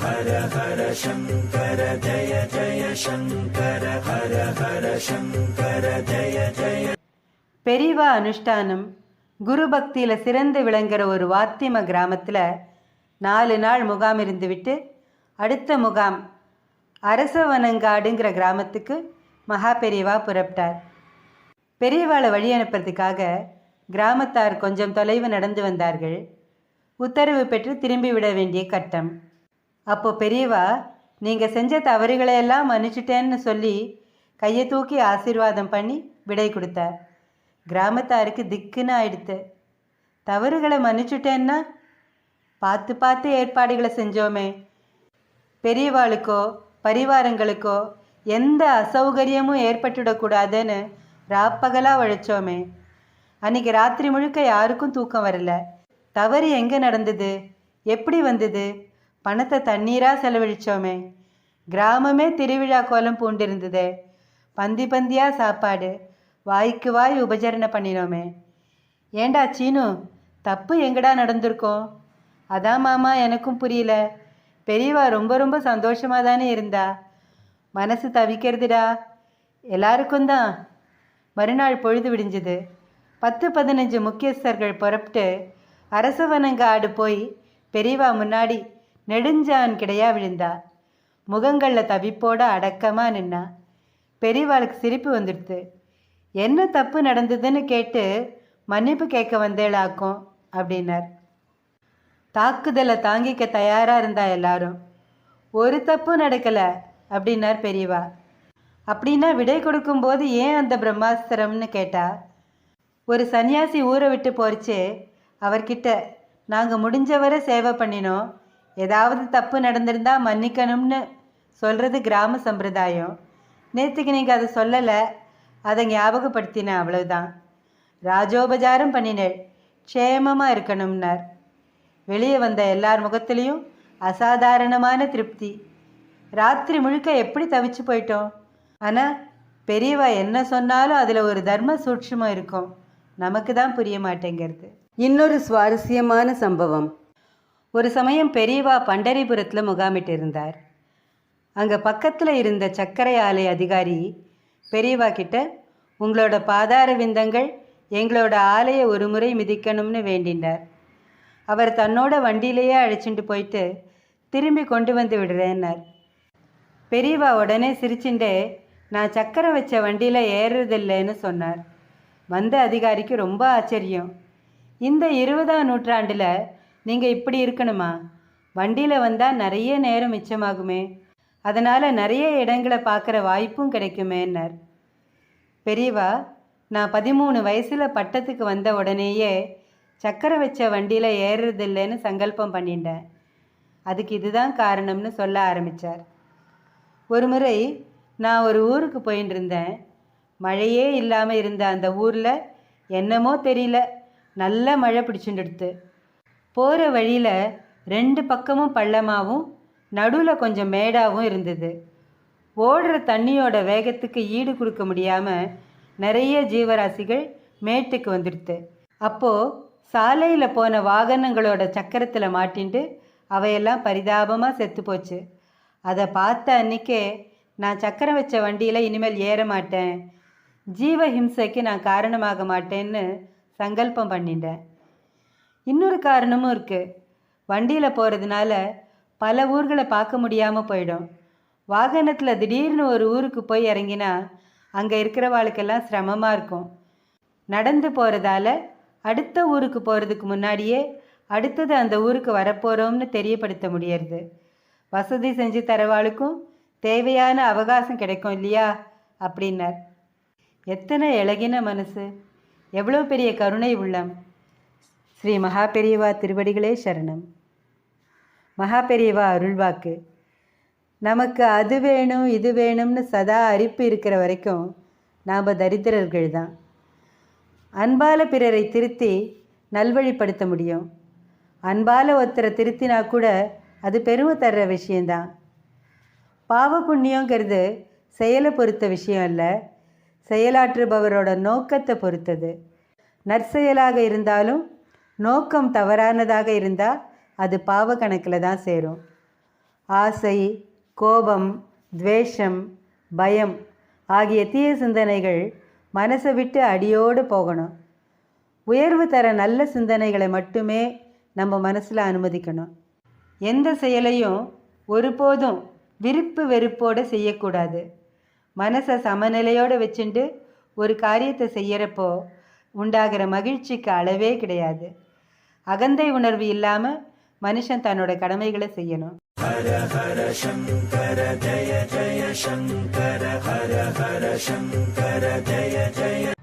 ஹர ஹர சங்கர ஜய ஜய சங்கர ஹர ஹர சங்கர ஜய ஜய. பெரியவா அனுஷ்டானம் குரு பக்தியில் சிறந்து விளங்குற ஒரு வாத்திம கிராமத்தில் 4 நாள் முகாம் இருந்துவிட்டு அடுத்த முகாம் அரசவனங்காடுங்கிற கிராமத்துக்கு மகா பெரியவா புறப்பட்டார். பெரியவாளை வழி அனுப்புறதுக்காக கிராமத்தார் கொஞ்சம் தொலைவு நடந்து வந்தார்கள். உத்தரவு பெற்று திரும்பி விட வேண்டிய கட்டம். அப்போது பெரியவா, நீங்கள் செஞ்ச தவறுகளையெல்லாம் மன்னிச்சிட்டேன்னு சொல்லி கையை தூக்கி ஆசீர்வாதம் பண்ணி விடை கொடுத்தார். கிராமத்தாருக்கு திக்குன்னு ஆயிடுத்து. தவறுகளை மன்னிச்சுட்டேன்னா பார்த்து பார்த்து ஏற்பாடுகளை செஞ்சோமே, பெரியவாளுக்கோ பரிவாரங்களுக்கோ எந்த அசௌகரியமும் ஏற்பட்டுடக்கூடாதுன்னு ராப்பகலாக உழைச்சோமே. அன்றைக்கி ராத்திரி முழுக்க யாருக்கும் தூக்கம் வரல. தவறு எங்கே நடந்தது, எப்படி வந்தது? பணத்தை தண்ணீராக செலவழித்தோமே. கிராமமே திருவிழா கோலம் பூண்டிருந்ததே. பந்தி பந்தியாக சாப்பாடு, வாய்க்கு வாய் உபசரணை பண்ணினோமே. ஏண்டா சீனு, தப்பு எங்கடா நடந்திருக்கோம்? அதான் மாமா எனக்கும் புரியல. பெரியவா ரொம்ப ரொம்ப சந்தோஷமாக தானே இருந்தா. மனசு தவிக்கிறதுடா. எல்லாருக்கும் தான். மறுநாள் பொழுது விடிஞ்சுது. 10-15 முக்கியஸ்தர்கள் புறப்பட்டு அரசவனங்காடு போய் பெரியவா முன்னாடி நெடுஞ்சான் கிடையா விழுந்தா. முகங்களில் தவிப்போட அடக்கமாக நின்னா. பெரியவாளுக்கு சிரிப்பு வந்துடுது. என்ன தப்பு நடந்ததுன்னு கேட்டு மன்னிப்பு கேட்க வந்தேளாக்கும் அப்படின்னார். தாக்குதலை தாங்கிக்க தயாராக இருந்தா எல்லாரும். ஒரு தப்பு நடக்கலை அப்படின்னார் பெரியவா. அப்படின்னா விடை கொடுக்கும்போது ஏன் அந்த பிரம்மாஸ்திரம்னு கேட்டா. ஒரு சன்னியாசி ஊரை விட்டு போரிச்சே, அவர்கிட்ட நாங்கள் முடிஞ்சவரை சேவை பண்ணினோம், ஏதாவது தப்பு நடந்திருந்தால் மன்னிக்கணும்னு சொல்கிறது கிராம சம்பிரதாயம். நேற்றுக்கு நீங்கள் அதை சொல்லலை, அதை ஞாபகப்படுத்தினேன், அவ்வளவுதான். ராஜோபசாரம் பண்ணினேள், க்ஷேமமாக இருக்கணும்னார். வெளியே வந்த எல்லார் முகத்துலேயும் அசாதாரணமான திருப்தி. ராத்திரி முழுக்க எப்படி தவிச்சு போயிட்டோம். ஆனால் பெரியவா என்ன சொன்னாலும் அதில் ஒரு தர்ம சூட்சுமம் இருக்கும். நமக்கு தான் புரிய மாட்டேங்கிறது. இன்னொரு சுவாரஸ்யமான சம்பவம். ஒரு சமயம் பெரியவா பண்டரிபுரத்தில் முகாமிட்டு இருந்தார். அங்கே பக்கத்தில் இருந்த சர்க்கரை ஆலை அதிகாரி பெரியவா கிட்ட, உங்களோட பாதார விந்தங்கள் எங்களோட ஆலையை ஒரு முறை மிதிக்கணும்னு வேண்டினார். அவர் தன்னோட வண்டியிலேயே அழைச்சிட்டு போயிட்டு திரும்பி கொண்டு வந்து விடுறேன்னார். பெரியவா உடனே சிரிச்சுட்டே, நான் சக்கரை வச்ச வண்டியில் ஏறுறதில்லைன்னு சொன்னார். வந்த அதிகாரிக்கு ரொம்ப ஆச்சரியம். இந்த 20ஆம் நூற்றாண்டில் நீங்கள் இப்படி இருக்கணுமா? வண்டியில் வந்தால் நிறைய நேரம் மிச்சமாகுமே, அதனால் நிறைய இடங்களை பார்க்குற வாய்ப்பும் கிடைக்குமேன்னார். பெரியவா, நான் 13 வயசில் பட்டத்துக்கு வந்த உடனேயே சக்கரை வச்ச வண்டியில் ஏறுறதில்லைன்னு சங்கல்பம் பண்ணிட்டேன். அதுக்கு இதுதான் காரணம்னு சொல்ல ஆரம்பித்தார். ஒரு முறை நான் ஒரு ஊருக்கு போயின்னு இருந்தேன். மழையே இல்லாமல் இருந்த அந்த ஊரில் என்னமோ தெரியல, நல்ல மழை பிடிச்சுட்டு. போகிற வழியில் 2 பக்கமும் பள்ளமாகவும் நடுவில் கொஞ்சம் மேடாகவும் இருந்தது. ஓடுற தண்ணியோட வேகத்துக்கு ஈடு கொடுக்க முடியாமல் நிறைய ஜீவராசிகள் மேட்டுக்கு வந்துடுது. அப்போது சாலையில் போன வாகனங்களோட சக்கரத்தில் மாட்டின்ட்டு அவையெல்லாம் பரிதாபமாக செத்து போச்சு. அதை பார்த்த அன்றைக்கே நான் சக்கரம் வச்ச வண்டியில் இனிமேல் ஏற மாட்டேன், ஜீவஹிம்சைக்கு நான் காரணமாக மாட்டேன்னு சங்கல்பம் பண்ணிட்டேன். இன்னொரு காரணமும் இருக்குது. வண்டியில் போகிறதுனால பல ஊர்களை பார்க்க முடியாமல் போயிடும். வாகனத்தில் திடீர்னு ஒரு ஊருக்கு போய் இறங்கினா அங்கே இருக்கிறவாளுக்கெல்லாம் சிரமமாக இருக்கும். நடந்து போகிறதால அடுத்த ஊருக்கு போகிறதுக்கு முன்னாடியே அடுத்தது அந்த ஊருக்கு வரப்போகிறோம்னு தெரியப்படுத்த முடியறது. வசதி செஞ்சு தரவாளுக்கும் தேவையான அவகாசம் கிடைக்கும் இல்லையா அப்படின்னார். எத்தனை இளகின மனசு, எவ்வளோ பெரிய கருணை உள்ளம். ஸ்ரீ மகா பெரியவா திருவடிகளே சரணம். மகா பெரியவா அருள்வாக்கு. நமக்கு அது வேணும் இது வேணும்னு சதா அரிப்பு இருக்கிற வரைக்கும் நாம் தரித்திரர்கள் தான். அன்பால பிறரை திருத்தி நல்வழிப்படுத்த முடியும். அன்பால் ஒருத்தரை திருத்தினா கூட அது பெருமை தர்ற விஷயந்தான். பாவ புண்ணியங்கிறது செயலை பொறுத்த விஷயம் இல்லை, செயலாற்றுபவரோட நோக்கத்தை பொறுத்தது. நற்செயலாக இருந்தாலும் நோக்கம் தவறானதாக இருந்தால் அது பாவ கணக்கில் தான் சேரும். ஆசை, கோபம், துவேஷம், பயம் ஆகிய தீய சிந்தனைகள் மனசை விட்டு அடியோடு போகணும். உயர்வு தர நல்ல சிந்தனைகளை மட்டுமே நம்ம மனசில் அனுமதிக்கணும். எந்த செயலையும் ஒருபோதும் விருப்பு வெறுப்போடு செய்யக்கூடாது. மனசை சமநிலையோடு வச்சுட்டு ஒரு காரியத்தை செய்கிறப்போ உண்டாகிற மகிழ்ச்சிக்கு அளவே கிடையாது. அகந்தை உணர்வு இல்லாமல் மனுஷன் தன்னோட கடமைகளை செய்யணும். ஹர ஹர சங்கர ஜய ஜய சங்கர ஹர ஹர சங்கர ஜய ஜய